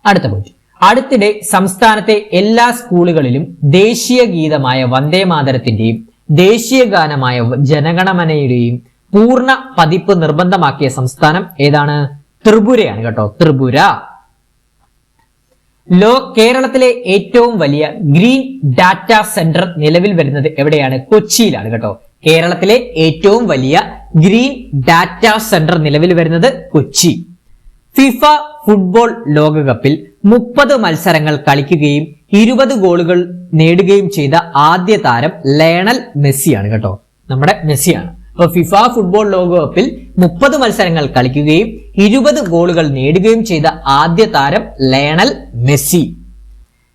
അടുത്ത പോയിന്റ്, അടുത്തിടെ സംസ്ഥാനത്തെ എല്ലാ സ്കൂളുകളിലും ദേശീയ ഗീതമായ വന്ദേ മാതരത്തിന്റെയും ദേശീയ ഗാനമായ ജനഗണമനയുടെയും പൂർണ്ണ പതിപ്പ് നിർബന്ധമാക്കിയ സംസ്ഥാനം ഏതാണ്? ത്രിപുരയാണ് കേട്ടോ. ത്രിപുര. കേരളത്തിലെ ഏറ്റവും വലിയ ഗ്രീൻ ഡാറ്റാ സെന്റർ നിലവിൽ വരുന്നത് എവിടെയാണ്? കൊച്ചിയിലാണ് കേട്ടോ. കേരളത്തിലെ ഏറ്റവും വലിയ ഗ്രീൻ ഡാറ്റാ സെന്റർ നിലവിൽ വരുന്നത് കൊച്ചി. ഫിഫ ഫുട്ബോൾ ലോകകപ്പിൽ 30 മത്സരങ്ങൾ കളിക്കുകയും 20 ഗോളുകൾ നേടുകയും ചെയ്ത ആദ്യ താരം ലയണൽ മെസ്സിയാണ് കേട്ടോ. നമ്മുടെ മെസ്സിയാണ്. അപ്പൊ ഫിഫ ഫുട്ബോൾ ലോകകപ്പിൽ 30 മത്സരങ്ങൾ കളിക്കുകയും 20 ഗോളുകൾ നേടുകയും ചെയ്ത ആദ്യ താരം ലയണൽ മെസ്സി.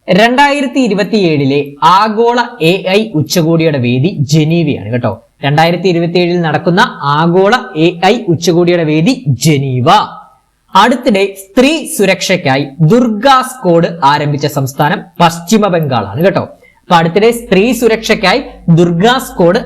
2027 ആഗോള AI ഉച്ചകോടിയുടെ വേദി ജനീവയാണ് കേട്ടോ. 2027 നടക്കുന്ന ആഗോള AI ഉച്ചകോടിയുടെ വേദി ജനീവ. അടുത്തിടെ സ്ത്രീ സുരക്ഷയ്ക്കായി ദുർഗ സ്ക്വാഡ് ആരംഭിച്ച സംസ്ഥാനം പശ്ചിമ ബംഗാളാണ് കേട്ടോ. അപ്പൊ അടുത്തിടെ സ്ത്രീ സുരക്ഷയ്ക്കായി ദുർഗ സ്ക്വാഡ്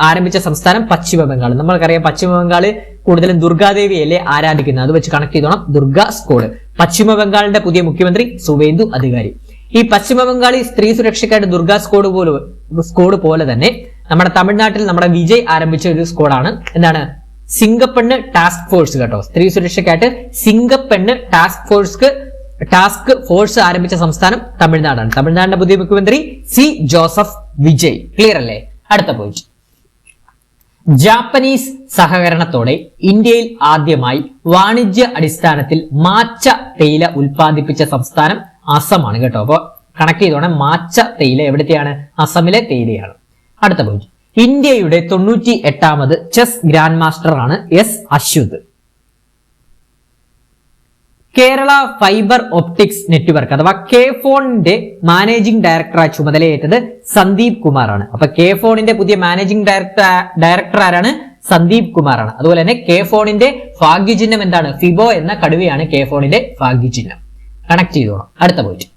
ആരംഭിച്ച സംസ്ഥാനം പശ്ചിമ ബംഗാൾ. നമ്മൾക്കറിയാം പശ്ചിമ ബംഗാള് കൂടുതലും ദുർഗാദേവിയല്ലേ ആരാധിക്കുന്നത്. അത് വെച്ച് കണക്ട് ചെയ്തോണം. ദുർഗ സ്ക്വാഡ്. പശ്ചിമ ബംഗാളിന്റെ പുതിയ മുഖ്യമന്ത്രി സുവേന്ദു അധികാരി. ഈ പശ്ചിമ ബംഗാളി സ്ത്രീ സുരക്ഷയ്ക്കായിട്ട് ദുർഗ സ്ക്വാഡ് പോലെ തന്നെ നമ്മുടെ തമിഴ്നാട്ടിൽ നമ്മുടെ വിജയ് ആരംഭിച്ച ഒരു സ്ക്വാഡാണ്. എന്താണ്? സിംഗപ്പെണ്ണ് ടാസ്ക് ഫോഴ്സ് കേട്ടോ. സ്ത്രീ സുരക്ഷയ്ക്കായിട്ട് സിംഗപ്പെണ്ണ് ടാസ്ക് ഫോഴ്സ് ആരംഭിച്ച സംസ്ഥാനം തമിഴ്നാടാണ്. തമിഴ്നാടിന്റെ പുതിയ മുഖ്യമന്ത്രി സി ജോസഫ് വിജയ്. ക്ലിയർ അല്ലേ? അടുത്ത പോയിന്റ്, ജാപ്പനീസ് സഹകരണത്തോടെ ഇന്ത്യയിൽ ആദ്യമായി വാണിജ്യ അടിസ്ഥാനത്തിൽ മാച്ച തേയില ഉൽപ്പാദിപ്പിച്ച സംസ്ഥാനം അസമാണ് കേട്ടോ. അപ്പൊ കണക്ട് ചെയ്തോണം. മാച്ച തേയില എവിടത്തെയാണ്? അസമിലെ തേയിലയാണ്. അടുത്ത പോയിന്റ്, ഇന്ത്യയുടെ 98ാമത് ചെസ് ഗ്രാൻഡ് മാസ്റ്റർ ആണ് S Ashwath. Kerala fibre optics network അഥവാ കെ ഫോണിന്റെ മാനേജിംഗ് ഡയറക്ടറായി ചുമതലയേറ്റത് സന്ദീപ് കുമാർ ആണ്. അപ്പൊ കെ ഫോണിന്റെ പുതിയ മാനേജിംഗ് ഡയറക്ടർ ആരാണ്? സന്ദീപ് കുമാർ ആണ്. അതുപോലെ തന്നെ കെ ഫോണിന്റെ ഭാഗ്യചിഹ്നം എന്താണ്? ഫിബോ എന്ന കടുവയാണ് കെ ഫോണിന്റെ ഭാഗ്യചിഹ്നം. കണക്ട് ചെയ്തോളാം. അടുത്ത പോയിന്റ്,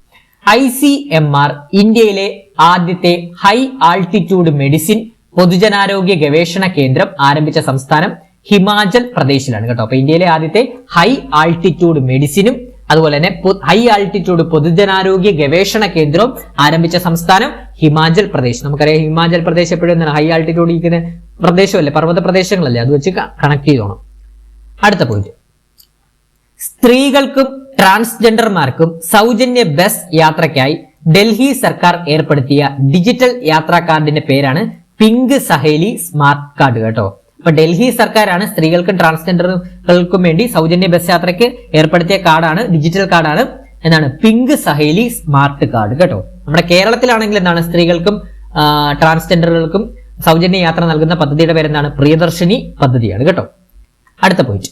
ICMR ഇന്ത്യയിലെ ആദ്യത്തെ ഹൈ ആൾട്ടിറ്റ്യൂഡ് മെഡിസിൻ പൊതുജനാരോഗ്യ ഗവേഷണ കേന്ദ്രം ആരംഭിച്ച സംസ്ഥാനം ഹിമാചൽ പ്രദേശിലാണ് കേട്ടോ. അപ്പൊ ഇന്ത്യയിലെ ആദ്യത്തെ ഹൈ ആൾട്ടിറ്റ്യൂഡ് മെഡിസിനും അതുപോലെ തന്നെ ഹൈ ആൾട്ടിറ്റ്യൂഡ് പൊതുജനാരോഗ്യ ഗവേഷണ കേന്ദ്രവും ആരംഭിച്ച സംസ്ഥാനം ഹിമാചൽ പ്രദേശ്. നമുക്കറിയാം ഹിമാചൽ പ്രദേശ് എപ്പോഴും എന്താണ്? ഹൈ ആൾട്ടിറ്റ്യൂഡ് ഇരിക്കുന്ന പ്രദേശമല്ലേ, പർവ്വത പ്രദേശങ്ങളല്ലേ, അത് വെച്ച് കണക്ട് ചെയ്തോണം. അടുത്ത പോയിന്റ്, സ്ത്രീകൾക്കും ട്രാൻസ്ജെൻഡർമാർക്കും സൗജന്യ ബസ് യാത്രയ്ക്കായി ഡൽഹി സർക്കാർ ഏർപ്പെടുത്തിയ ഡിജിറ്റൽ യാത്രാ കാർഡിന്റെ പേരാണ് പിങ്ക് സഹേലി സ്മാർട്ട് കാർഡ് കേട്ടോ. അപ്പൊ ഡൽഹി സർക്കാരാണ് സ്ത്രീകൾക്കും ട്രാൻസ്ജെൻഡറുകൾക്കും വേണ്ടി സൗജന്യ ബസ് യാത്രയ്ക്ക് ഏർപ്പെടുത്തിയ കാർഡാണ്, ഡിജിറ്റൽ കാർഡാണ് എന്താണ്? പിങ്ക് സഹേലി സ്മാർട്ട് കാർഡ് കേട്ടോ. നമ്മുടെ കേരളത്തിലാണെങ്കിൽ എന്താണ്? സ്ത്രീകൾക്കും ട്രാൻസ്ജെൻഡറുകൾക്കും സൗജന്യ യാത്ര നൽകുന്ന പദ്ധതിയുടെ പേരെന്താണ്? പ്രിയദർശിനി പദ്ധതിയാണ് കേട്ടോ. അടുത്ത പോയിന്റ്,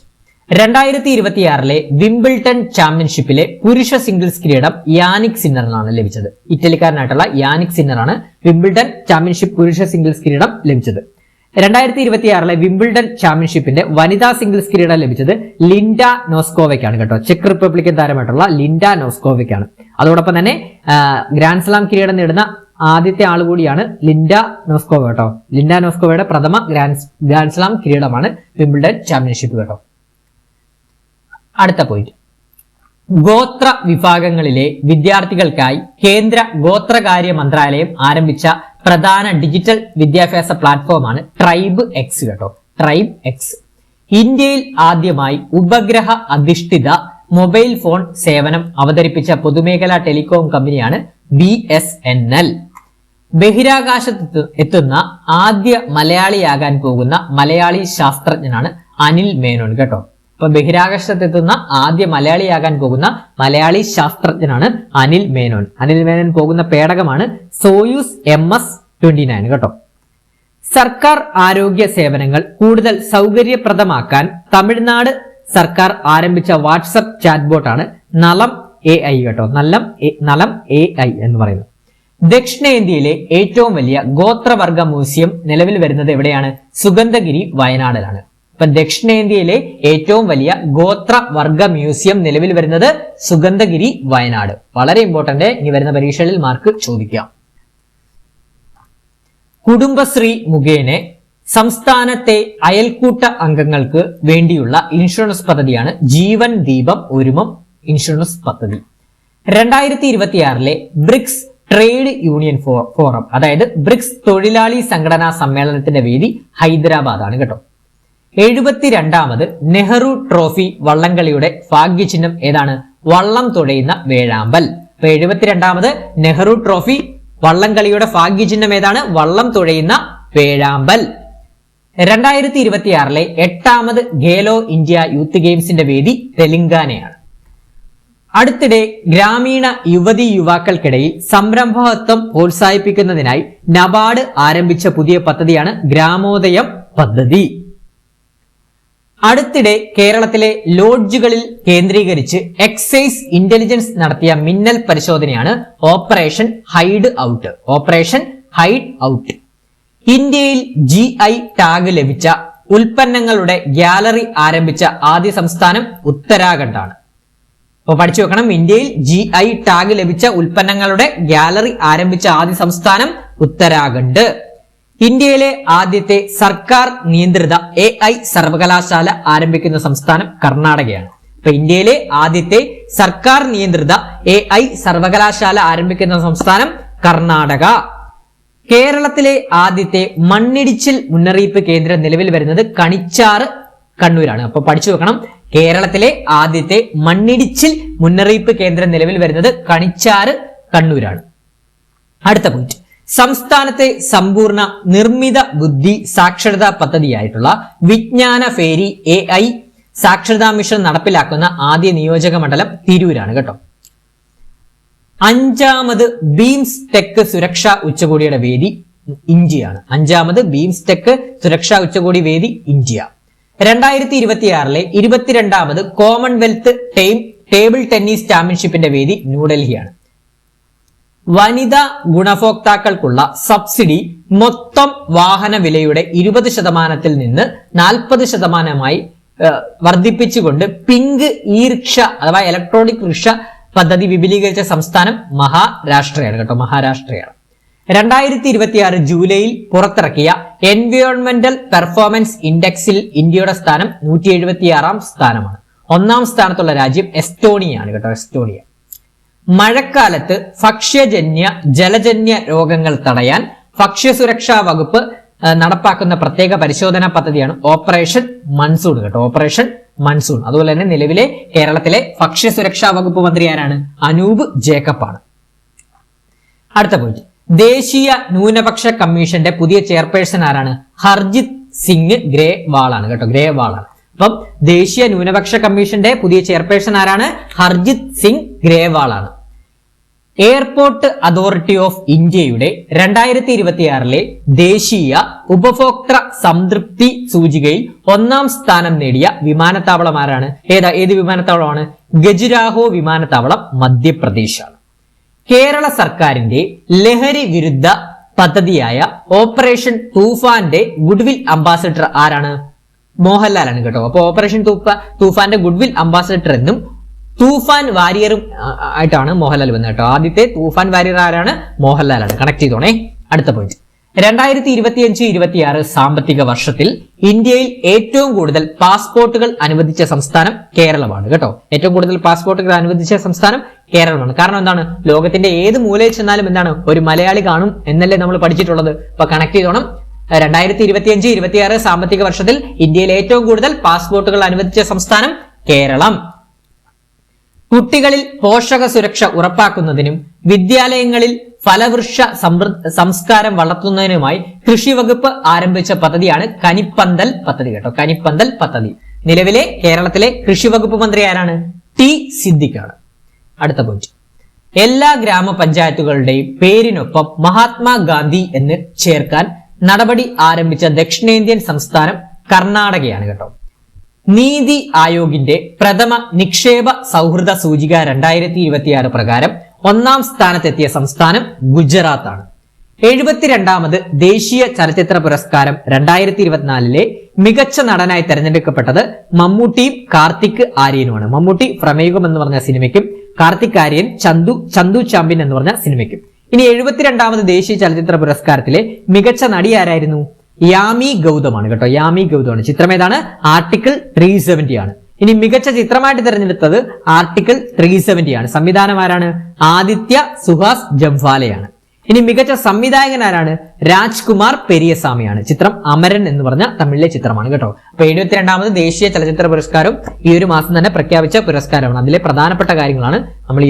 2026 വിംബിൾട്ടൺ ചാമ്പ്യൻഷിപ്പിലെ പുരുഷ സിംഗിൾസ് കിരീടം യാനിക് സിന്നറിനാണ് ലഭിച്ചത്. ഇറ്റലിക്കാരനായിട്ടുള്ള യാനിക് സിന്നറാണ് വിംബിൾട്ടൺ ചാമ്പ്യൻഷിപ്പ് പുരുഷ സിംഗിൾസ് കിരീടം ലഭിച്ചത്. 2026 വിംബിൾഡൺ ചാമ്പ്യൻഷിപ്പിന്റെ വനിതാ സിംഗിൾസ് കിരീടം ലഭിച്ചത് ലിൻഡ നോസ്കോവയ്ക്കാണ് കേട്ടോ. ചെക്ക് റിപ്പബ്ലിക്കൻ താരമായിട്ടുള്ള ലിൻഡ നോസ്കോവയ്ക്കാണ്. അതോടൊപ്പം തന്നെ ഗ്രാൻഡ് സ്ലാം കിരീടം നേടുന്ന ആദ്യത്തെ ആൾ കൂടിയാണ് ലിൻഡ നോസ്കോവ കേട്ടോ. ലിൻഡ നോസ്കോവയുടെ പ്രഥമ ഗ്രാൻഡ് സ്ലാം കിരീടമാണ് വിംബിൾഡൺ ചാമ്പ്യൻഷിപ്പ് കേട്ടോ. അടുത്ത പോയിന്റ്, ഗോത്ര വിഭാഗങ്ങളിലെ വിദ്യാർത്ഥികൾക്കായി കേന്ദ്ര ഗോത്രകാര്യ മന്ത്രാലയം ആരംഭിച്ച പ്രധാന ഡിജിറ്റൽ വിദ്യാഭ്യാസ പ്ലാറ്റ്ഫോമാണ് ട്രൈബ് എക്സ് കേട്ടോ. ട്രൈബ് എക്സ് ഇന്ത്യയിൽ ആദ്യമായി ഉപഗ്രഹ അധിഷ്ഠിത മൊബൈൽ ഫോൺ സേവനം അവതരിപ്പിച്ച പൊതുമേഖലാ ടെലികോം കമ്പനിയാണ് BSNL. ബഹിരാകാശത്ത് എത്തുന്ന ആദ്യ മലയാളിയാകാൻ പോകുന്ന മലയാളി ശാസ്ത്രജ്ഞനാണ് അനിൽ മേനോൻ കേട്ടോ. അപ്പൊ ബഹിരാകാശത്തെത്തുന്ന ആദ്യ മലയാളിയാകാൻ പോകുന്ന മലയാളി ശാസ്ത്രജ്ഞനാണ് അനിൽ മേനോൻ. അനിൽ മേനോൻ പോകുന്ന പേടകമാണ് സോയൂസ് MS-29 കേട്ടോ. സർക്കാർ ആരോഗ്യ സേവനങ്ങൾ കൂടുതൽ സൗകര്യപ്രദമാക്കാൻ തമിഴ്നാട് സർക്കാർ ആരംഭിച്ച വാട്സപ്പ് ചാറ്റ് ബോട്ടാണ് നലം AI കേട്ടോ. നലം AI എന്ന് പറയുന്നത്. ദക്ഷിണേന്ത്യയിലെ ഏറ്റവും വലിയ ഗോത്രവർഗ മ്യൂസിയം നിലവിൽ വരുന്നത് എവിടെയാണ്? സുഗന്ധഗിരി, വയനാടിലാണ്. ഇപ്പൊ ദക്ഷിണേന്ത്യയിലെ ഏറ്റവും വലിയ ഗോത്രവർഗ മ്യൂസിയം നിലവിൽ വരുന്നത് സുഗന്ധഗിരി, വയനാട്. വളരെ ഇമ്പോർട്ടന്റ്, ഇനി വരുന്ന പരീക്ഷകളിൽ മാർക്ക് ചോദിക്കാം. കുടുംബശ്രീ മുഖേന സംസ്ഥാനത്തെ അയൽക്കൂട്ട അംഗങ്ങൾക്ക് വേണ്ടിയുള്ള ഇൻഷുറൻസ് പദ്ധതിയാണ് ജീവൻ ദീപം ഒരുമം ഇൻഷുറൻസ് പദ്ധതി. 2026 ബ്രിക്സ് ട്രേഡ് യൂണിയൻ ഫോറം, അതായത് ബ്രിക്സ് തൊഴിലാളി സംഘടനാ സമ്മേളനത്തിന്റെ വേദി ഹൈദരാബാദ് ആണ് കേട്ടോ. 72ാമത് നെഹ്റു ട്രോഫി വള്ളംകളിയുടെ ഭാഗ്യചിഹ്നം ഏതാണ്? വള്ളം തുഴയുന്ന വേഴാമ്പൽ. അപ്പൊ 72ാമത് നെഹ്റു ട്രോഫി വള്ളംകളിയുടെ ഭാഗ്യചിഹ്നം ഏതാണ്? വള്ളം തുഴയുന്ന വേഴാമ്പൽ. 2026 8ാമത് ഖേലോ ഇന്ത്യ യൂത്ത് ഗെയിംസിന്റെ വേദി തെലങ്കാനയാണ്. അടുത്തിടെ ഗ്രാമീണ യുവതി യുവാക്കൾക്കിടയിൽ സംരംഭകത്വം പ്രോത്സാഹിപ്പിക്കുന്നതിനായി നബാർഡ് ആരംഭിച്ച പുതിയ പദ്ധതിയാണ് ഗ്രാമോദയം പദ്ധതി. അടുത്തിടെ കേരളത്തിലെ ലോഡ്ജുകളിൽ കേന്ദ്രീകരിച്ച് എക്സൈസ് ഇന്റലിജൻസ് നടത്തിയ മിന്നൽ പരിശോധനയാണ് operation hide out. Operation hide out. ഇന്ത്യയിൽ GI ടാഗ് ലഭിച്ച ഉൽപ്പന്നങ്ങളുടെ ഗ്യാലറി ആരംഭിച്ച ആദ്യ സംസ്ഥാനം ഉത്തരാഖണ്ഡാണ്. അപ്പൊ പഠിച്ചു വെക്കണം, ഇന്ത്യയിൽ GI ടാഗ് ലഭിച്ച ഉൽപ്പന്നങ്ങളുടെ ഗ്യാലറി ആരംഭിച്ച ആദ്യ സംസ്ഥാനം ഉത്തരാഖണ്ഡ്. ഇന്ത്യയിലെ ആദ്യത്തെ സർക്കാർ നിയന്ത്രിത AI സർവകലാശാല ആരംഭിക്കുന്ന സംസ്ഥാനം കർണാടകയാണ്. ഇപ്പൊ ഇന്ത്യയിലെ ആദ്യത്തെ സർക്കാർ നിയന്ത്രിത AI സർവകലാശാല ആരംഭിക്കുന്ന സംസ്ഥാനം കർണാടക. കേരളത്തിലെ ആദ്യത്തെ മണ്ണിടിച്ചിൽ മുന്നറിയിപ്പ് കേന്ദ്രം നിലവിൽ വരുന്നത് കണിച്ചാറ്, കണ്ണൂരാണ്. അപ്പൊ പഠിച്ചു വെക്കണം, കേരളത്തിലെ ആദ്യത്തെ മണ്ണിടിച്ചിൽ മുന്നറിയിപ്പ് കേന്ദ്രം നിലവിൽ വരുന്നത് കണിച്ചാറ്, കണ്ണൂരാണ്. അടുത്ത പോയിന്റ്, സംസ്ഥാനത്തെ സമ്പൂർണ്ണ നിർമ്മിത ബുദ്ധി സാക്ഷരതാ പദ്ധതിയായിട്ടുള്ള വിജ്ഞാന ഫേരി AI സാക്ഷരതാ മിഷൻ നടപ്പിലാക്കുന്ന ആദ്യ നിയോജക മണ്ഡലം തിരൂരാണ് കേട്ടോ. അഞ്ചാമത് ബീംസ്റ്റെക് സുരക്ഷാ ഉച്ചകോടിയുടെ വേദി ഇന്ത്യയാണ്. അഞ്ചാമത് ബീംസ്റ്റെക് സുരക്ഷാ ഉച്ചകോടി വേദി ഇന്ത്യ. 2026 22ാമത് കോമൺവെൽത്ത് ടേബിൾ ടെന്നീസ് ചാമ്പ്യൻഷിപ്പിന്റെ വേദി ന്യൂഡൽഹിയാണ്. വനിതാ ഗുണഭോക്താക്കൾക്കുള്ള സബ്സിഡി മൊത്തം വാഹന വിലയുടെ 20% നിന്ന് 40% വർദ്ധിപ്പിച്ചുകൊണ്ട് പിങ്ക് ഇ റിക്ഷ അഥവാ ഇലക്ട്രോണിക് റിക്ഷ പദ്ധതി വിപുലീകരിച്ച സംസ്ഥാനം മഹാരാഷ്ട്രയാണ് കേട്ടോ, മഹാരാഷ്ട്രയാണ്. 2026 ജൂലൈയിൽ പുറത്തിറക്കിയ എൻവയോൺമെന്റൽ പെർഫോമൻസ് ഇൻഡെക്സിൽ ഇന്ത്യയുടെ സ്ഥാനം 176ാം സ്ഥാനമാണ്. 1ാം സ്ഥാനത്തുള്ള രാജ്യം എസ്റ്റോണിയയാണ് കേട്ടോ, എസ്റ്റോണിയ. മഴക്കാലത്ത് ഭക്ഷ്യജന്യ ജലജന്യ രോഗങ്ങൾ തടയാൻ ഭക്ഷ്യസുരക്ഷാ വകുപ്പ് നടപ്പാക്കുന്ന പ്രത്യേക പരിശോധനാ പദ്ധതിയാണ് ഓപ്പറേഷൻ മൺസൂൺ കേട്ടോ, ഓപ്പറേഷൻ മൺസൂൺ. അതുപോലെ തന്നെ നിലവിലെ കേരളത്തിലെ ഭക്ഷ്യസുരക്ഷാ വകുപ്പ് മന്ത്രി ആരാണ്? അനൂപ് ജേക്കബ് ആണ്. അടുത്ത പോയിന്റ്, ദേശീയ ന്യൂനപക്ഷ കമ്മീഷന്റെ പുതിയ ചെയർപേഴ്സൺ ആരാണ്? ഹർജിത് സിംഗ് ഗ്രേവാൾ ആണ് കേട്ടോ, ഗ്രേവാൾ ആണ്. അപ്പം ദേശീയ ന്യൂനപക്ഷ കമ്മീഷന്റെ പുതിയ ചെയർപേഴ്സൺ ആരാണ്? ഹർജിത് സിംഗ് ഗ്രേവാൾ ആണ്. എയർപോർട്ട് അതോറിറ്റി ഓഫ് ഇന്ത്യയുടെ 2026 ദേശീയ ഉപഭോക്തൃ സംതൃപ്തി സൂചികയിൽ 1ാം സ്ഥാനം നേടിയ വിമാനത്താവളം ആരാണ്? ഏത് വിമാനത്താവളമാണ്? ഗജുരാഹോ വിമാനത്താവളം, മധ്യപ്രദേശാണ്. കേരള സർക്കാരിന്റെ ലഹരി വിരുദ്ധ പദ്ധതിയായ ഓപ്പറേഷൻ തൂഫാന്റെ ഗുഡ്വിൽ അംബാസിഡർ ആരാണ്? മോഹൻലാലാണ് കേട്ടോ. അപ്പൊ ഓപ്പറേഷൻ തൂഫാന്റെ ഗുഡ്വിൽ അംബാസിഡർ എന്നും തൂഫാൻ വാരിയറും ആയിട്ടാണ് മോഹൻലാൽ വന്നത് കേട്ടോ. ആദ്യത്തെ തൂഫാൻ വാരിയർ ആരാണ്? മോഹൻലാലാണ്. കണക്ട് ചെയ്തോണേ. അടുത്ത പോയിന്റ്, 2025-26 സാമ്പത്തിക വർഷത്തിൽ ഇന്ത്യയിൽ ഏറ്റവും കൂടുതൽ പാസ്പോർട്ടുകൾ അനുവദിച്ച സംസ്ഥാനം കേരളമാണ് കേട്ടോ. ഏറ്റവും കൂടുതൽ പാസ്പോർട്ടുകൾ അനുവദിച്ച സംസ്ഥാനം കേരളമാണ്. കാരണം എന്താണ്? ലോകത്തിന്റെ ഏത് മൂലയിൽ ചെന്നാലും എന്താണ്, ഒരു മലയാളി കാണും എന്നല്ലേ നമ്മൾ പഠിച്ചിട്ടുള്ളത്. അപ്പൊ കണക്ട് ചെയ്തോണം. 2025-26 സാമ്പത്തിക വർഷത്തിൽ ഇന്ത്യയിൽ ഏറ്റവും കൂടുതൽ പാസ്പോർട്ടുകൾ അനുവദിച്ച സംസ്ഥാനം കേരളം. കുട്ടികളിൽ പോഷക സുരക്ഷ ഉറപ്പാക്കുന്നതിനും വിദ്യാലയങ്ങളിൽ ഫലവൃക്ഷ സംസ്കാരം വളർത്തുന്നതിനുമായി കൃഷി വകുപ്പ് ആരംഭിച്ച പദ്ധതിയാണ് കനിപ്പന്തൽ പദ്ധതി കേട്ടോ, കനിപ്പന്തൽ പദ്ധതി. നിലവിലെ കേരളത്തിലെ കൃഷി വകുപ്പ് മന്ത്രി ആരാണ്? ടി സിദ്ദിഖാണ്. അടുത്ത പോയിന്റ്, എല്ലാ ഗ്രാമപഞ്ചായത്തുകളുടെയും പേരിനൊപ്പം മഹാത്മാഗാന്ധി എന്ന് ചേർക്കാൻ നടപടി ആരംഭിച്ച ദക്ഷിണേന്ത്യൻ സംസ്ഥാനം കർണാടകയാണ് കേട്ടോ. നീതി ആയോഗിന്റെ പ്രഥമ നിക്ഷേപ സൗഹൃദ സൂചിക 2026 പ്രകാരം 1ാം സ്ഥാനത്തെത്തിയ സംസ്ഥാനം ഗുജറാത്താണ്. 72ാമത് ദേശീയ ചലച്ചിത്ര പുരസ്കാരം 2024 മികച്ച നടനായി തെരഞ്ഞെടുക്കപ്പെട്ടത് മമ്മൂട്ടിയും കാർത്തിക് ആര്യനുമാണ്. മമ്മൂട്ടി പ്രമേയം എന്ന് പറഞ്ഞ സിനിമയ്ക്കും കാർത്തിക് ആര്യൻ ചന്തു ചാമ്പ്യൻ എന്ന് പറഞ്ഞ സിനിമയ്ക്കും. ഇനി 72ാമത് ദേശീയ ചലച്ചിത്ര പുരസ്കാരത്തിലെ മികച്ച നടി ആരായിരുന്നു? യാമി ഗൗതമാണ് കേട്ടോ, യാമി ഗൗതമാണ്. ചിത്രം ഏതാണ്? ആർട്ടിക്കിൾ 370 ആണ്. ഇനി മികച്ച ചിത്രമായിട്ട് തിരഞ്ഞെടുത്തത് ആർട്ടിക്കിൾ 370 ആണ്. സംവിധാനം ആരാണ്? ആദിത്യ സുഹാസ് ജംഫാലയാണ്. ഇനി മികച്ച സംവിധായകൻ ആരാണ്? രാജ്കുമാർ പെരിയസ്വാമിയാണ്. ചിത്രം അമരൻ എന്ന് പറഞ്ഞ തമിഴിലെ ചിത്രമാണ് കേട്ടോ. അപ്പൊ 72ാമത് ദേശീയ ചലച്ചിത്ര പുരസ്കാരം ഈ ഒരു മാസം തന്നെ പ്രഖ്യാപിച്ച പുരസ്കാരമാണ്. അതിലെ പ്രധാനപ്പെട്ട കാര്യങ്ങളാണ് നമ്മൾ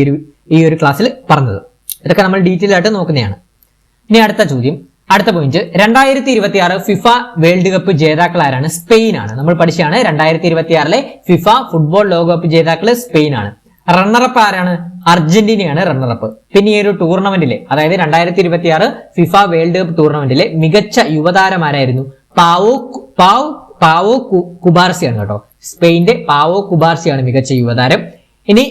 ഈ ഒരു ക്ലാസ്സിൽ പറഞ്ഞത്. ഇതൊക്കെ നമ്മൾ ഡീറ്റെയിൽ ആയിട്ട് നോക്കുന്നതാണ്. ഇനി അടുത്ത ചോദ്യം, അടുത്ത പോയിന്റ്, 2026 ഫിഫ വേൾഡ് കപ്പ് ജേതാക്കൾ ആരാണ്? സ്പെയിൻ ആണ്. നമ്മൾ പഠിച്ചാണ് 2026 ഫിഫ ഫുട്ബോൾ ലോകകപ്പ് ജേതാക്കൾ സ്പെയിൻ ആണ്. റണ്ണറപ്പ് ആരാണ്? അർജന്റീനയാണ് റണ്ണറപ്പ്. പിന്നെ ഈ ഒരു ടൂർണമെന്റിലെ, അതായത് 2026 ഫിഫ വേൾഡ് കപ്പ് ടൂർണമെന്റിലെ മികച്ച യുവതാരമാരായിരുന്നു? പാവോ കുബാർസിയാണ് കേട്ടോ. സ്പെയിന്റെ പാവോ കുബാർസിയാണ് മികച്ച യുവതാരം. ഇനി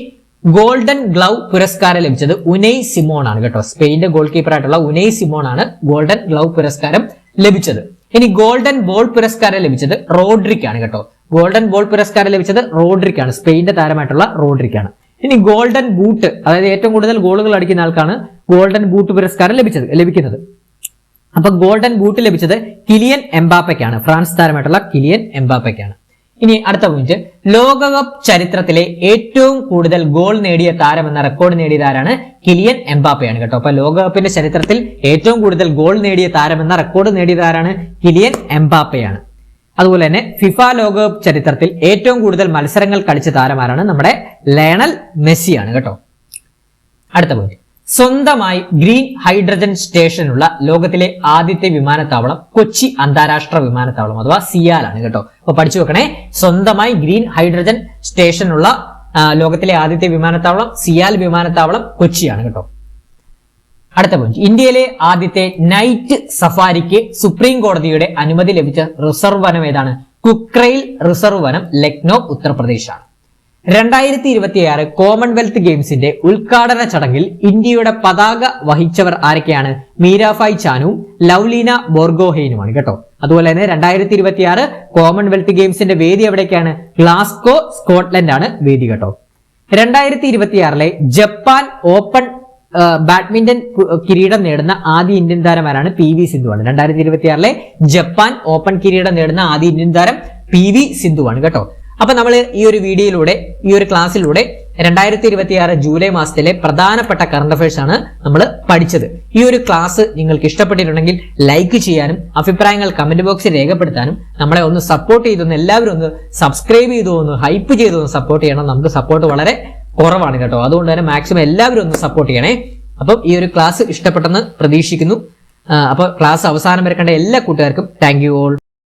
ഗോൾഡൻ ഗ്ലൗ പുരസ്കാരം ലഭിച്ചത് ഉനൈ സിമോൺ ആണ് കേട്ടോ. സ്പെയിന്റെ ഗോൾ കീപ്പർ ആയിട്ടുള്ള ഉനൈ സിമോൺ ആണ് ഗോൾഡൻ ഗ്ലൗ പുരസ്കാരം ലഭിച്ചത്. ഇനി ഗോൾഡൻ ബോൾ പുരസ്കാരം ലഭിച്ചത് റോഡ്രിക് ആണ് കേട്ടോ. ഗോൾഡൻ ബോൾ പുരസ്കാരം ലഭിച്ചത് റോഡ്രിക് ആണ്, സ്പെയിന്റെ താരമായിട്ടുള്ള റോഡ്രിക് ആണ്. ഇനി ഗോൾഡൻ ബൂട്ട്, അതായത് ഏറ്റവും കൂടുതൽ ഗോളുകൾ അടിക്കുന്ന ആൾക്കാണ് ഗോൾഡൻ ബൂട്ട് പുരസ്കാരം ലഭിക്കുന്നത്. അപ്പൊ ഗോൾഡൻ ബൂട്ട് ലഭിച്ചത് കിലിയൻ എംബാപ്പയ്ക്കാണ്, ഫ്രാൻസ് താരമായിട്ടുള്ള കിലിയൻ എംബാപ്പയ്ക്കാണ്. ഇനി അടുത്ത പോയിന്റ്, ലോകകപ്പ് ചരിത്രത്തിലെ ഏറ്റവും കൂടുതൽ ഗോൾ നേടിയ താരം എന്ന റെക്കോർഡ് നേടിയതാരാണ്? കിലിയൻ എംബാപ്പയാണ് കേട്ടോ. അപ്പൊ ലോകകപ്പിന്റെ ചരിത്രത്തിൽ ഏറ്റവും കൂടുതൽ ഗോൾ നേടിയ താരം എന്ന റെക്കോർഡ് നേടിയതാരാണ്? കിലിയൻ എംബാപ്പയാണ്. അതുപോലെ തന്നെ ഫിഫ ലോകകപ്പ് ചരിത്രത്തിൽ ഏറ്റവും കൂടുതൽ മത്സരങ്ങൾ കളിച്ച താരമാരാണ്? നമ്മുടെ ലയണൽ മെസ്സിയാണ് കേട്ടോ. അടുത്ത പോയിന്റ്, സ്വന്തമായി ഗ്രീൻ ഹൈഡ്രജൻ സ്റ്റേഷനുള്ള ലോകത്തിലെ ആദ്യത്തെ വിമാനത്താവളം കൊച്ചി അന്താരാഷ്ട്ര വിമാനത്താവളം അഥവാ സിയാലാണ് കേട്ടോ. അപ്പൊ പഠിച്ചു വെക്കണേ, സ്വന്തമായി ഗ്രീൻ ഹൈഡ്രജൻ സ്റ്റേഷനുള്ള ലോകത്തിലെ ആദ്യത്തെ വിമാനത്താവളം സിയാൽ വിമാനത്താവളം കൊച്ചിയാണ് കേട്ടോ. അടുത്ത പോയിന്റ്, ഇന്ത്യയിലെ ആദ്യത്തെ നൈറ്റ് സഫാരിക്ക് സുപ്രീം കോടതിയുടെ അനുമതി ലഭിച്ച റിസർവ് വനം ഏതാണ്? കുക്രൈൽ റിസർവ് വനം, ലക്നോ, ഉത്തർപ്രദേശാണ്. 2026 കോമൺവെൽത്ത് ഗെയിംസിന്റെ ഉദ്ഘാടന ചടങ്ങിൽ ഇന്ത്യയുടെ പതാക വഹിച്ചവർ ആരൊക്കെയാണ്? മീരാഭായ് ചാനുവും ലവ്ലീന ബോർഗോഹെയിനുമാണ് കേട്ടോ. അതുപോലെ തന്നെ 2026 കോമൺവെൽത്ത് ഗെയിംസിന്റെ വേദി എവിടേക്കാണ്? ഗ്ലാസ്കോ, സ്കോട്ട്ലൻഡ് ആണ് വേദി കേട്ടോ. 2026 ജപ്പാൻ ഓപ്പൺ ബാഡ്മിന്റൺ കിരീടം നേടുന്ന ആദ്യ ഇന്ത്യൻ താരമാരാണ്? PV സിന്ധുവാണ്. 2026 ജപ്പാൻ ഓപ്പൺ കിരീടം നേടുന്ന ആദ്യ ഇന്ത്യൻ താരം PV സിന്ധുവാണ് കേട്ടോ. അപ്പൊ നമ്മൾ ഈ ഒരു വീഡിയോയിലൂടെ, ഈ ഒരു ക്ലാസ്സിലൂടെ 2026 ജൂലൈ മാസത്തിലെ പ്രധാനപ്പെട്ട കറണ്ട് അഫയേഴ്സ് ആണ് നമ്മൾ പഠിച്ചത്. ഈ ഒരു ക്ലാസ് നിങ്ങൾക്ക് ഇഷ്ടപ്പെട്ടിട്ടുണ്ടെങ്കിൽ ലൈക്ക് ചെയ്യാനും അഭിപ്രായങ്ങൾ കമന്റ് ബോക്സിൽ രേഖപ്പെടുത്താനും നമ്മളെ ഒന്ന് സപ്പോർട്ട് ചെയ്തൊന്ന് എല്ലാവരും ഒന്ന് സബ്സ്ക്രൈബ് ചെയ്തു, ഒന്ന് ഹൈപ്പ് ചെയ്തൊന്ന് സപ്പോർട്ട് ചെയ്യണം. നമുക്ക് സപ്പോർട്ട് വളരെ കുറവാണ് കേട്ടോ. അതുകൊണ്ട് തന്നെ മാക്സിമം എല്ലാവരും ഒന്ന് സപ്പോർട്ട് ചെയ്യണേ. അപ്പം ഈ ഒരു ക്ലാസ് ഇഷ്ടപ്പെട്ടെന്ന് പ്രതീക്ഷിക്കുന്നു. അപ്പോൾ ക്ലാസ് അവസാനം വരെ കണ്ട എല്ലാ കൂട്ടുകാർക്കും താങ്ക് യു ഓൾ.